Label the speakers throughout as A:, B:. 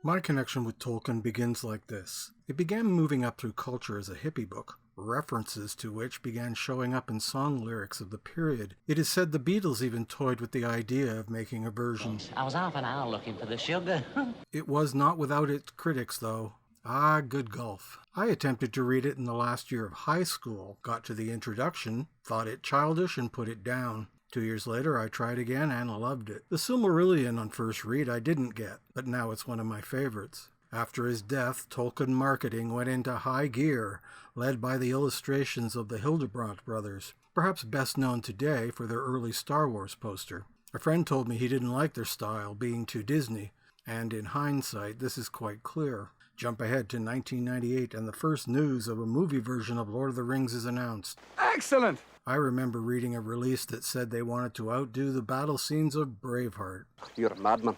A: My connection with Tolkien begins like this. It began moving up through culture as a hippie book, references to which began showing up in song lyrics of the period. It is said the Beatles even toyed with the idea of making a version.
B: I was half an hour looking for the sugar.
A: It was not without its critics, though. Ah, good gulf. I attempted to read it in the last year of high school, got to the introduction, thought it childish, and put it down. 2 years later, I tried again and loved it. The Silmarillion on first read I didn't get, but now it's one of my favorites. After his death, Tolkien marketing went into high gear, led by the illustrations of the Hildebrandt brothers, perhaps best known today for their early Star Wars poster. A friend told me he didn't like their style, being too Disney, and in hindsight, this is quite clear. Jump ahead to 1998 and the first news of a movie version of Lord of the Rings is announced.
C: Excellent!
A: I remember reading a release that said they wanted to outdo the battle scenes of Braveheart.
C: You're a madman.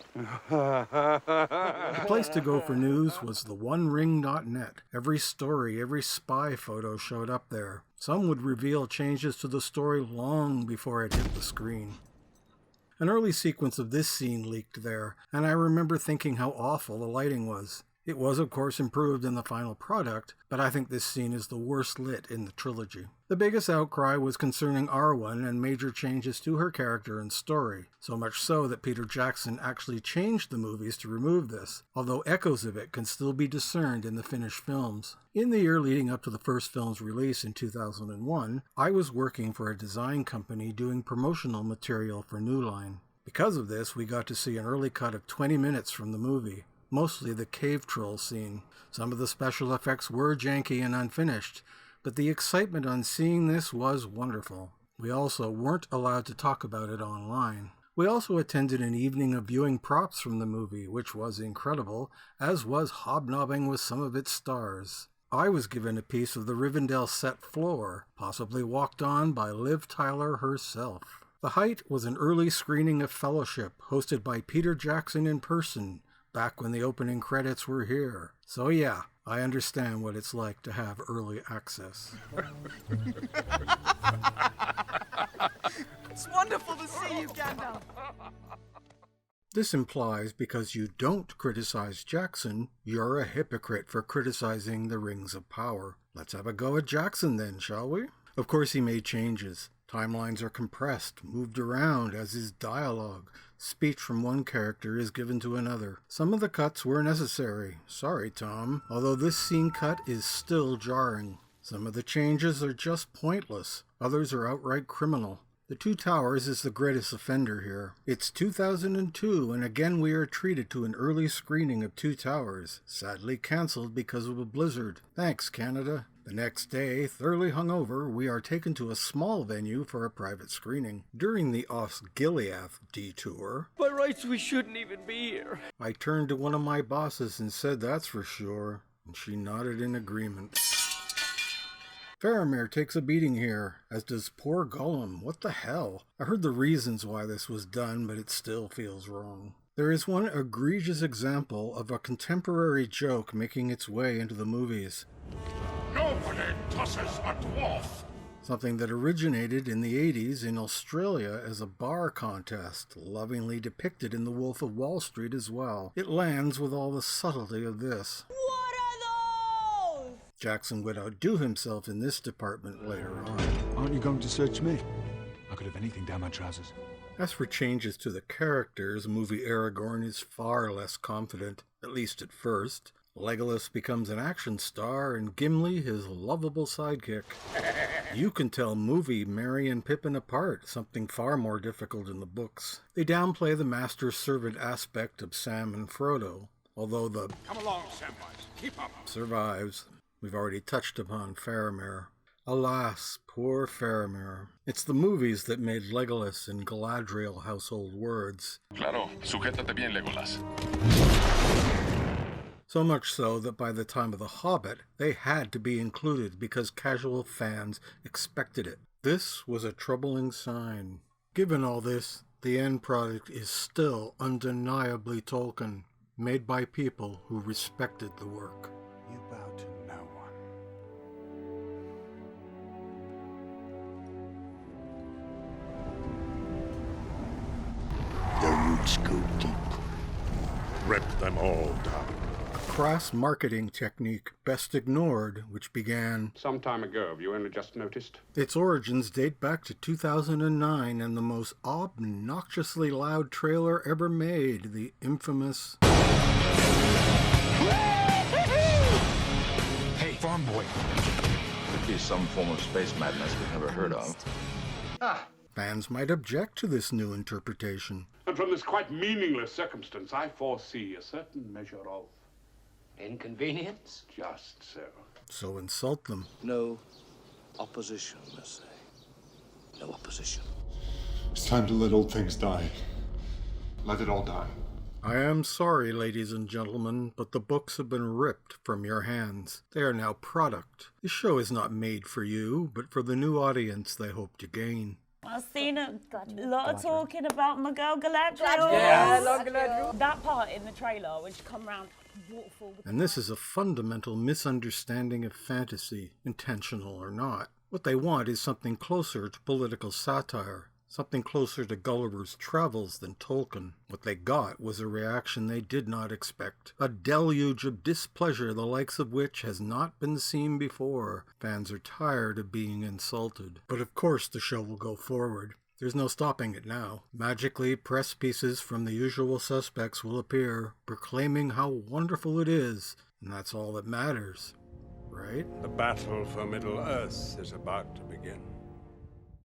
A: The place to go for news was the OneRing.net. Every story, every spy photo showed up there. Some would reveal changes to the story long before it hit the screen. An early sequence of this scene leaked there, and I remember thinking how awful the lighting was. It was, of course, improved in the final product, but I think this scene is the worst lit in the trilogy. The biggest outcry was concerning Arwen and major changes to her character and story, so much so that Peter Jackson actually changed the movies to remove this, although echoes of it can still be discerned in the finished films. In the year leading up to the first film's release in 2001, I was working for a design company doing promotional material for New Line. Because of this, we got to see an early cut of 20 minutes from the movie. Mostly the cave troll scene. Some of the special effects were janky and unfinished, but the excitement on seeing this was wonderful. We also weren't allowed to talk about it online. We also attended an evening of viewing props from the movie, which was incredible, as was hobnobbing with some of its stars. I was given a piece of the Rivendell set floor, possibly walked on by Liv Tyler herself. The Height was an early screening of Fellowship, hosted by Peter Jackson in person, back when the opening credits were here. So yeah, I understand what it's like to have early access.
D: It's wonderful to see you, Gandalf.
A: This implies because you don't criticize Jackson, you're a hypocrite for criticizing the Rings of Power. Let's have a go at Jackson then, shall we? Of course he made changes. Timelines are compressed, moved around, as is dialogue. Speech from one character is given to another. Some of the cuts were necessary. Sorry, Tom. Although this scene cut is still jarring. Some of the changes are just pointless. Others are outright criminal. The Two Towers is the greatest offender here. It's 2002, and again we are treated to an early screening of Two Towers, sadly cancelled because of a blizzard. Thanks, Canada. The next day, thoroughly hungover, we are taken to a small venue for a private screening. During the Osgiliath detour,
D: By rights, we shouldn't even be here.
A: I turned to one of my bosses and said, "That's for sure," and she nodded in agreement. Faramir takes a beating here, as does poor Gollum. What the hell? I heard the reasons why this was done, but it still feels wrong. There is one egregious example of a contemporary joke making its way into the movies.
E: Nobody tosses a dwarf!
A: Something that originated in the 80s in Australia as a bar contest, lovingly depicted in The Wolf of Wall Street as well. It lands with all the subtlety of this.
F: What are those?
A: Jackson would outdo himself in this department later on.
G: Aren't you going to search me? I could have anything down my trousers.
A: As for changes to the characters, movie Aragorn is far less confident, at least at first. Legolas becomes an action star and Gimli his lovable sidekick. You can tell movie Merry and Pippin apart, something far more difficult in the books. They downplay the master-servant aspect of Sam and Frodo, although the
E: Come along, Samwise. Keep up.
A: survives. We've already touched upon Faramir. Alas, poor Faramir. It's the movies that made Legolas and Galadriel household words.
E: Claro, sujétate bien, Legolas.
A: So much so that by the time of The Hobbit, they had to be included because casual fans expected it. This was a troubling sign. Given all this, the end product is still undeniably Tolkien, made by people who respected the work.
G: You bow to no one.
H: The roots go deep.
E: rip them all down.
A: A crass marketing technique best ignored, which began
C: Some time ago, have you only just noticed?
A: its origins date back to 2009 and the most obnoxiously loud trailer ever made, the infamous
G: Hey, farm boy.
H: Could be some form of space madness we've never heard of.
A: Fans might object to this new interpretation.
E: And from this quite meaningless circumstance, I foresee a certain measure of
B: Inconvenience?
E: just so.
A: So insult them.
I: No opposition, let's say. No opposition.
G: It's time to let old things die. Let it all die.
A: I am sorry, ladies and gentlemen, but the books have been ripped from your hands. They are now product. This show is not made for you, but for the new audience they hope to gain.
F: I've seen a lot of talking about Miguel Galadriel. That part in the trailer when she come round waterfall.
A: And this is a fundamental misunderstanding of fantasy, intentional or not. What they want is something closer to political satire, something closer to Gulliver's Travels than Tolkien. What they got was a reaction they did not expect, a deluge of displeasure the likes of which has not been seen before. Fans are tired of being insulted. But of course the show will go forward. There's no stopping it now. Magically, press pieces from the usual suspects will appear, proclaiming how wonderful it is, and that's all that matters, right?
E: The battle for Middle-earth is about to begin.